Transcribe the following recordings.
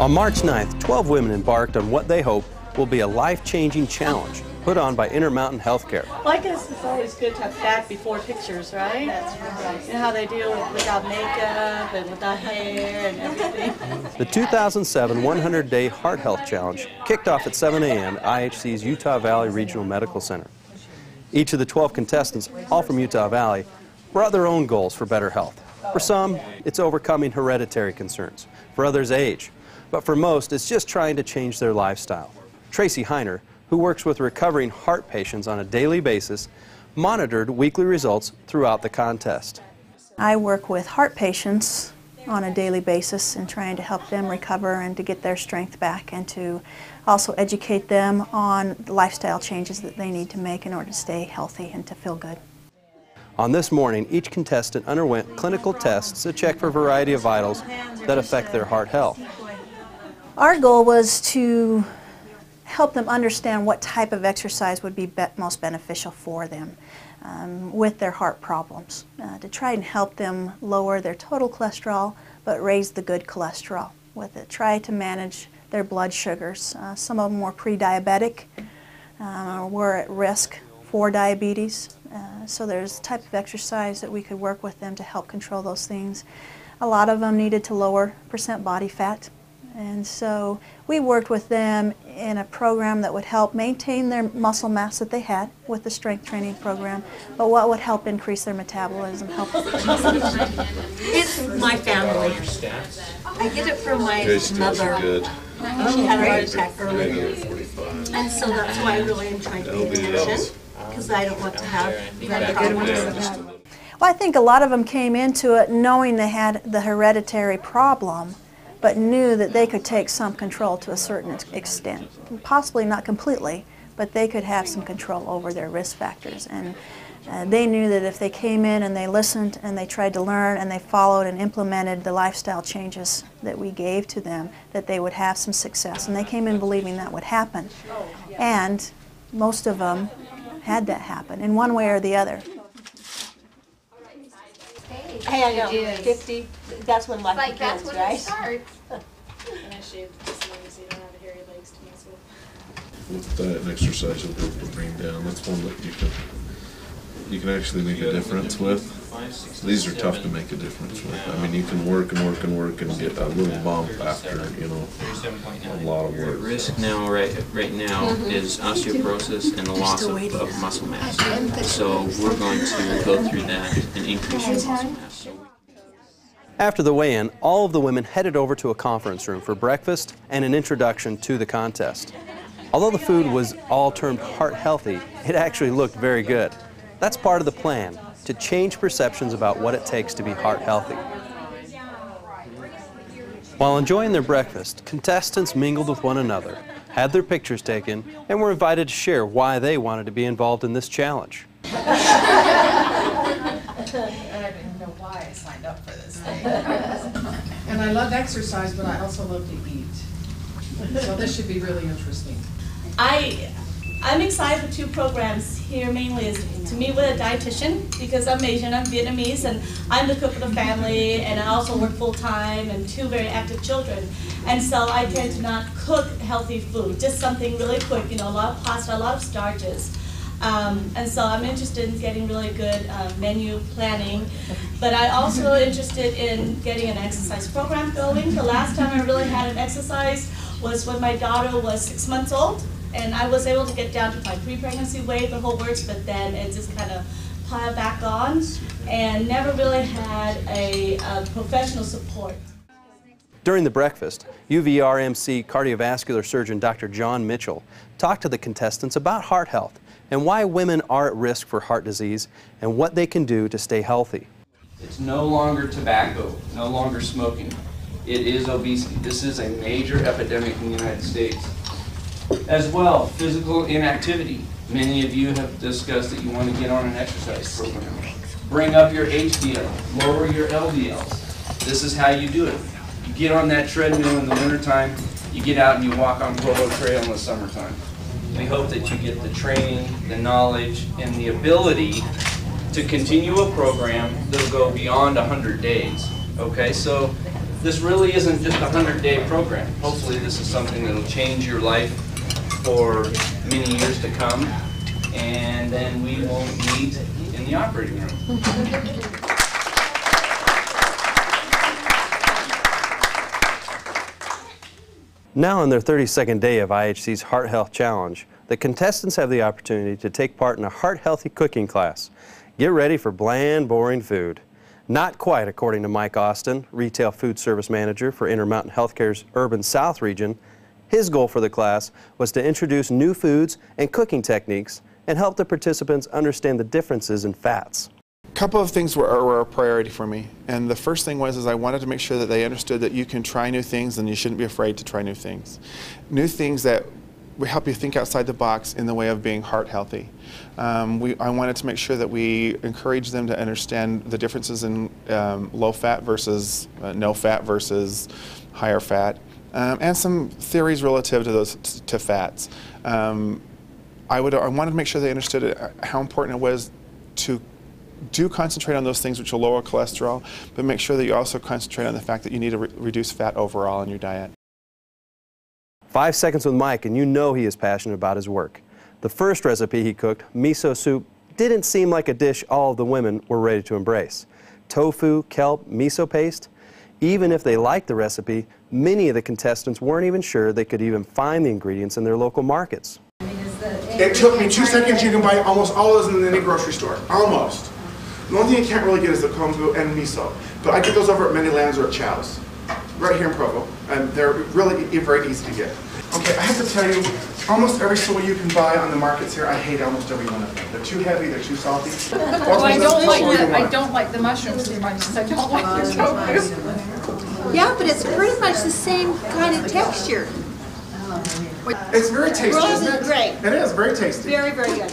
On March 9th, 12 women embarked on what they hope will be a life-changing challenge put on by Intermountain Health Care. Well, I guess it's always good to have back before pictures, right? That's right. You know how they do it without makeup and without hair and everything. The 2007 100-Day Heart Health Challenge kicked off at 7 a.m. at IHC's Utah Valley Regional Medical Center. Each of the 12 contestants, all from Utah Valley, brought their own goals for better health. For some, it's overcoming hereditary concerns. For others, age. But for most, it's just trying to change their lifestyle. Tracy Heiner, who works with recovering heart patients on a daily basis, monitored weekly results throughout the contest. I work with heart patients on a daily basis and trying to help them recover and to get their strength back and to also educate them on the lifestyle changes that they need to make in order to stay healthy and to feel good. On this morning, each contestant underwent clinical tests to check for a variety of vitals that affect their heart health. Our goal was to help them understand what type of exercise would be most beneficial for them with their heart problems, to try and help them lower their total cholesterol but raise the good cholesterol with it. Try to manage their blood sugars. Some of them were pre-diabetic, were at risk for diabetes, so there's a type of exercise that we could work with them to help control those things. A lot of them needed to lower percent body fat. And so we worked with them in a program that would help maintain their muscle mass that they had with the strength training program, but what would help increase their metabolism. It's my family. I get it from my mother. Good. She had a heart attack earlier. And so that's why I really am trying to pay attention, because I don't want to have that problem. Well, I think a lot of them came into it knowing they had the hereditary problem, but knew that they could take some control to a certain extent. Possibly not completely, but they could have some control over their risk factors. And they knew that if they came in and they listened and they tried to learn and they followed and implemented the lifestyle changes that we gave to them, that they would have some success. And they came in believing that would happen. And most of them had that happen in one way or the other. Hey, I know, 50, that's when life begins, right? With diet and exercise, you'll be able to bring down. That's one that you can actually make a difference with. These are tough to make a difference with. I mean, you can work and work and work and get a little bump after, you know, a lot of work. Risk now, right now, is osteoporosis and the loss of muscle mass. So we're going to go through that and increase your muscle mass. After the weigh-in, all of the women headed over to a conference room for breakfast and an introduction to the contest. Although the food was all termed heart healthy, it actually looked very good. That's part of the plan, to change perceptions about what it takes to be heart healthy. While enjoying their breakfast, contestants mingled with one another, had their pictures taken, and were invited to share why they wanted to be involved in this challenge. I didn't know why I signed up for this thing. And I love exercise, but I also love to eat. So this should be really interesting. I'm excited for two programs here. Mainly is to meet with a dietitian, because I'm Asian, I'm Vietnamese, and I'm the cook of the family, and I also work full-time and two very active children. And so I tend to not cook healthy food, just something really quick, you know, a lot of pasta, a lot of starches. And so I'm interested in getting really good menu planning, but I'm also interested in getting an exercise program going. The last time I really had an exercise was when my daughter was 6 months old, and I was able to get down to my pre-pregnancy weight, the whole works, but then it just kind of piled back on, and never really had a professional support. During the breakfast, UVRMC cardiovascular surgeon Dr. John Mitchell talked to the contestants about heart health and why women are at risk for heart disease and what they can do to stay healthy. It's no longer tobacco, no longer smoking. It is obesity. This is a major epidemic in the United States. As well, physical inactivity. Many of you have discussed that you want to get on an exercise program. Bring up your HDL, lower your LDLs. This is how you do it. You get on that treadmill in the wintertime, you get out and you walk on Polo Trail in the summertime. We hope that you get the training, the knowledge, and the ability to continue a program that will go beyond 100 days. Okay, so This really isn't just a 100-day program. Hopefully this is something that will change your life for many years to come, and then we won't meet in the operating room. Now on their 32nd day of IHC's Heart Health Challenge, the contestants have the opportunity to take part in a heart-healthy cooking class. Get ready for bland, boring food. Not quite, according to Mike Austin, Retail Food Service Manager for Intermountain Health Care's Urban South region. His goal for the class was to introduce new foods and cooking techniques and help the participants understand the differences in fats. A couple of things were a priority for me, and the first thing was I wanted to make sure that they understood that you can try new things and you shouldn't be afraid to try new things. New things that will help you think outside the box in the way of being heart healthy. I wanted to make sure that we encourage them to understand the differences in low fat versus no fat versus higher fat, and some theories relative to those to fats. I wanted to make sure they understood how important it was to concentrate on those things which will lower cholesterol, but make sure that you also concentrate on the fact that you need to reduce fat overall in your diet. 5 seconds with Mike and you know he is passionate about his work. The first recipe he cooked, miso soup, didn't seem like a dish all of the women were ready to embrace. Tofu, kelp, miso paste. Even if they liked the recipe, many of the contestants weren't even sure they could even find the ingredients in their local markets. It took me 2 seconds. You can buy almost all of those in any grocery store. Almost. The only thing you can't really get is the kombu and miso. But I get those over at Many Lands or at Chow's, right here in Provo. And they're really very easy to get. Okay, I have to tell you, almost every soy you can buy on the markets here, I hate almost every one of them. They're too heavy, they're too salty. Well, I don't like the mushrooms as much as I don't like the tofu. Yeah, but it's pretty much the same kind of texture. It's very tasty, isn't it? Great. It is very tasty. Very, very good.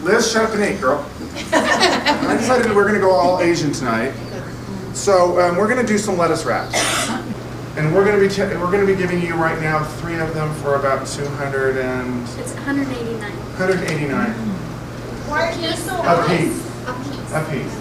Liz, shut up and eat, girl. I decided we're going to go all Asian tonight. So we're going to do some lettuce wraps. And we're going to be giving you right now 3 of them for about 200 and... It's 189. 189. Why are you so A piece. A piece.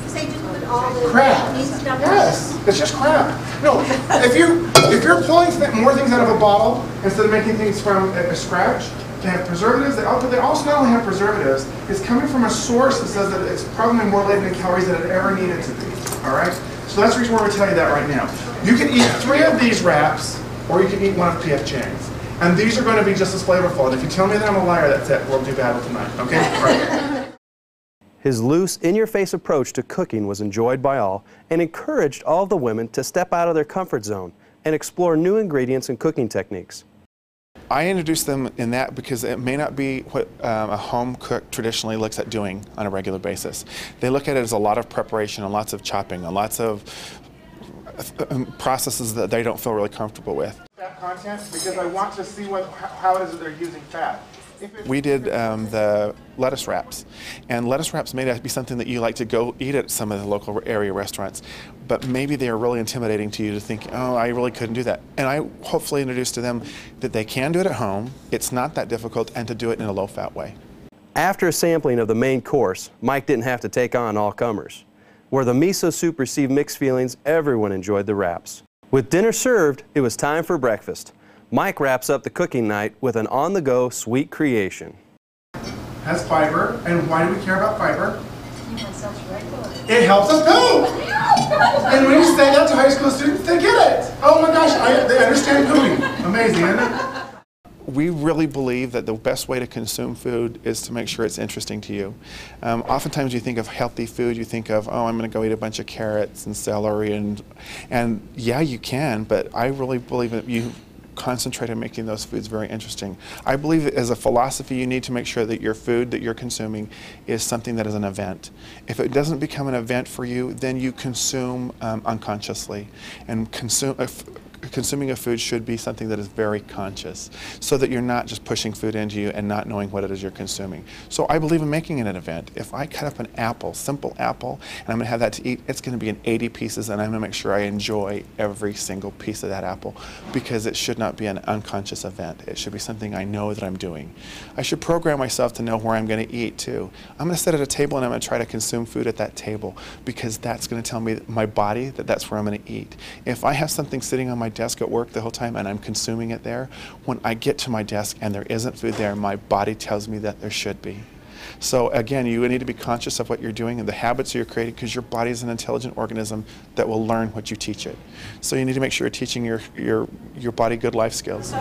You say just put all the Crab. Yes, it's just crab. No, if you're pulling more things out of a bottle instead of making things from scratch, they have preservatives. They also not only have preservatives, it's coming from a source that says that it's probably more laden in calories than it ever needed to be. All right? So that's the reason why we tell you that right now. You can eat 3 of these wraps, or you can eat 1 of P.F. Chang's. And these are going to be just as flavorful. And if you tell me that I'm a liar, that's it. We'll do battle tonight. Okay? All right. His loose, in-your-face approach to cooking was enjoyed by all and encouraged all of the women to step out of their comfort zone and explore new ingredients and cooking techniques. I introduced them in that because it may not be what a home cook traditionally looks at doing on a regular basis. They look at it as a lot of preparation and lots of chopping and lots of processes that they don't feel really comfortable with. Fat content, because I want to see how it is that they're using fat. We did the lettuce wraps, and lettuce wraps may not be something that you like to go eat at some of the local area restaurants, but maybe they are really intimidating to you to think, oh, I really couldn't do that. And I hopefully introduced to them that they can do it at home, it's not that difficult, and to do it in a low-fat way. After a sampling of the main course, Mike didn't have to take on all comers. Where the miso soup received mixed feelings, everyone enjoyed the wraps. With dinner served, it was time for breakfast. Mike wraps up the cooking night with an on-the-go sweet creation. Has fiber, and why do we care about fiber? It helps us poop! And when you say that to high school students, they get it! Oh my gosh, they understand pooping. Amazing, isn't it? We really believe that the best way to consume food is to make sure it's interesting to you. Oftentimes you think of healthy food, you think of, oh, I'm going to go eat a bunch of carrots and celery, and yeah, you can, but I really believe that you concentrate on making those foods very interesting. I believe that as a philosophy you need to make sure that your food that you're consuming is something that is an event. If it doesn't become an event for you, then you consume unconsciously. And consuming of food should be something that is very conscious, so that you're not just pushing food into you and not knowing what it is you're consuming. So I believe in making it an event. If I cut up an apple, simple apple, and I'm going to have that to eat, it's going to be in 80 pieces, and I'm going to make sure I enjoy every single piece of that apple, because it should not be an unconscious event. It should be something I know that I'm doing. I should program myself to know where I'm going to eat too. I'm going to sit at a table and I'm going to try to consume food at that table, because that's going to tell me, my body, that that's where I'm going to eat. If I have something sitting on my desk at work the whole time and I'm consuming it there, when I get to my desk and there isn't food there, my body tells me that there should be. So again, you need to be conscious of what you're doing and the habits you're creating, because your body is an intelligent organism that will learn what you teach it. So you need to make sure you're teaching your body good life skills.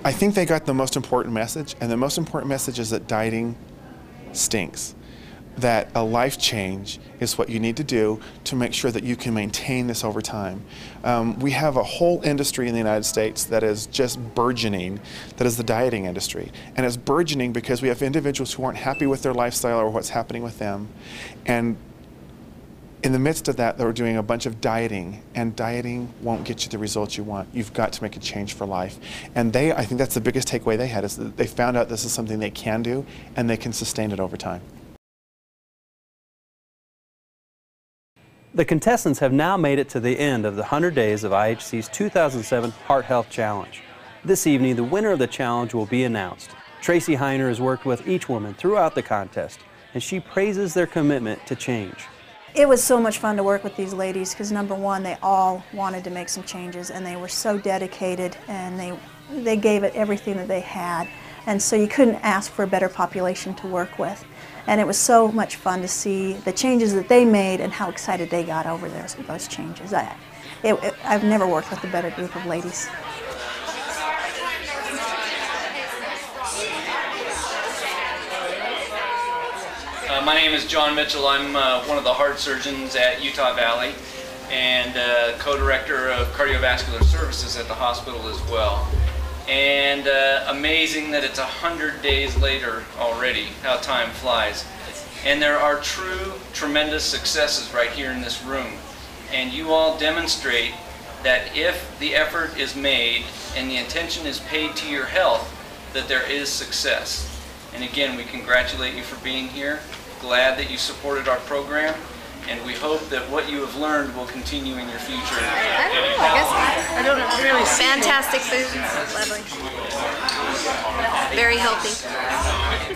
I think they got the most important message, and the most important message is that dieting stinks. That a life change is what you need to do to make sure that you can maintain this over time. We have a whole industry in the United States that is just burgeoning, that is the dieting industry. And it's burgeoning because we have individuals who aren't happy with their lifestyle or what's happening with them. And in the midst of that, they're doing a bunch of dieting, and dieting won't get you the results you want. You've got to make a change for life. And I think that's the biggest takeaway they had, is that they found out this is something they can do, and they can sustain it over time. The contestants have now made it to the end of the 100 days of IHC's 2007 Heart Health Challenge. This evening, the winner of the challenge will be announced. Tracy Heiner has worked with each woman throughout the contest, and she praises their commitment to change. It was so much fun to work with these ladies, because number one, they all wanted to make some changes, and they were so dedicated, and they gave it everything that they had. And so you couldn't ask for a better population to work with. And it was so much fun to see the changes that they made and how excited they got over those changes. I've never worked with a better group of ladies. My name is John Mitchell. I'm one of the heart surgeons at Utah Valley and co-director of cardiovascular services at the hospital as well. And amazing that it's 100 days later already, how time flies. And there are tremendous successes right here in this room. And you all demonstrate that if the effort is made and the attention is paid to your health, that there is success. And again, we congratulate you for being here. Glad that you supported our program. And we hope that what you have learned will continue in your future. I don't know, really. Fantastic food. Lovely. Very healthy.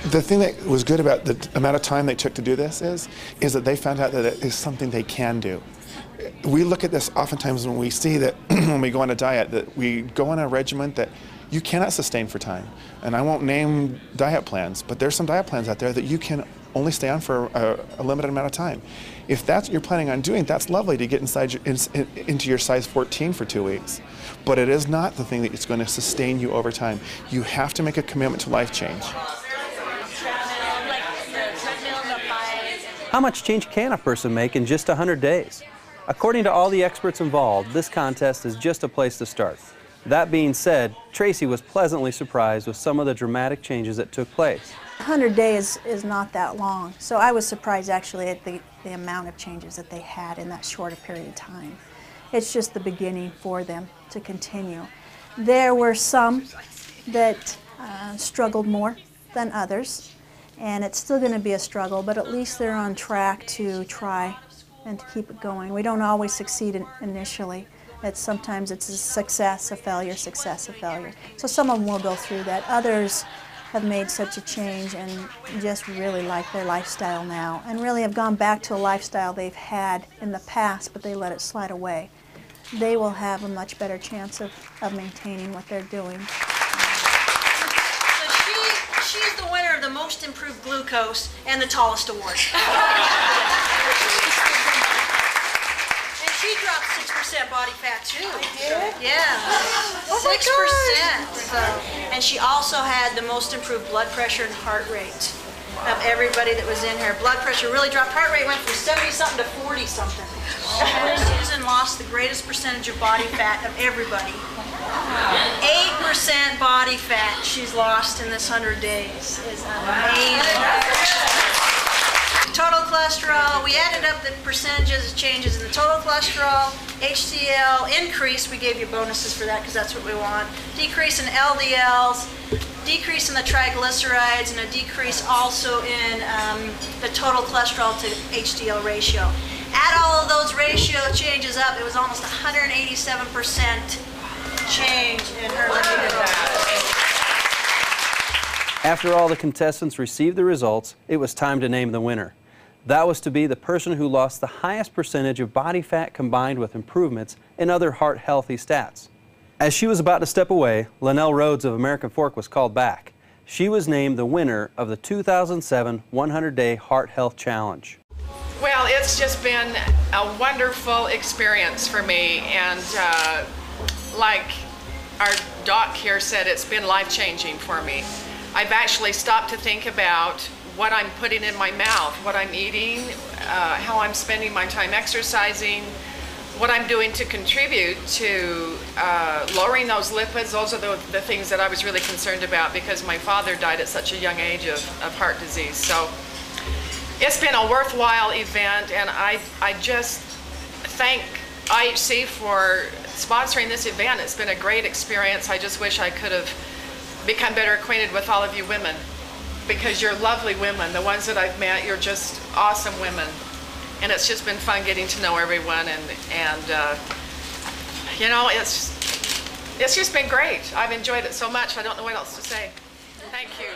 The thing that was good about the amount of time they took to do this is that they found out that it is something they can do. We look at this oftentimes when we see that when we go on a diet, that we go on a regimen that you cannot sustain for time. And I won't name diet plans, but there's some diet plans out there that you can only stay on for a limited amount of time. If that's what you're planning on doing, that's lovely to get into your size 14 for 2 weeks. But it is not the thing that is going to sustain you over time. You have to make a commitment to life change. How much change can a person make in just 100 days? According to all the experts involved, this contest is just a place to start. That being said, Tracy was pleasantly surprised with some of the dramatic changes that took place. 100 days is not that long, so I was surprised actually at the amount of changes that they had in that short a period of time. It's just the beginning for them to continue. There were some that struggled more than others, and it's still going to be a struggle, but at least they're on track to try and to keep it going. We don't always succeed initially. Sometimes it's a success, a failure, success, a failure. So some of them will go through that. Others have made such a change and just really like their lifestyle now, and really have gone back to a lifestyle they've had in the past, but they let it slide away. They will have a much better chance of maintaining what they're doing. So she's the winner of the most improved glucose and the tallest award. She dropped 6% body fat too. I did? Yeah. 6%. So, and she also had the most improved blood pressure and heart rate of everybody that was in her. Blood pressure really dropped. Heart rate went from 70-something to 40-something. Susan lost the greatest percentage of body fat of everybody. 8% body fat she's lost in this 100 days. Is amazing. Total cholesterol, we we added up the percentages, changes in the total cholesterol, HDL, increase, we gave you bonuses for that because that's what we want, decrease in LDLs, decrease in the triglycerides, and a decrease also in the total cholesterol to HDL ratio. Add all of those ratio changes up, it was almost 187% change in her lipid. After all the contestants received the results, it was time to name the winner. That was to be the person who lost the highest percentage of body fat combined with improvements in other heart-healthy stats. As she was about to step away, Linnell Rhodes of American Fork was called back. She was named the winner of the 2007 100-Day Heart Health Challenge. Well, it's just been a wonderful experience for me, and like our doc here said, it's been life-changing for me. I've actually stopped to think about what I'm putting in my mouth, what I'm eating, how I'm spending my time exercising, what I'm doing to contribute to lowering those lipids. Those are the things that I was really concerned about because my father died at such a young age of heart disease. So it's been a worthwhile event, and I just thank IHC for sponsoring this event. It's been a great experience. I just wish I could have become better acquainted with all of you women, because you're lovely women. The ones that I've met, you're just awesome women. And it's just been fun getting to know everyone, and you know, it's just been great. I've enjoyed it so much, I don't know what else to say. Thank you.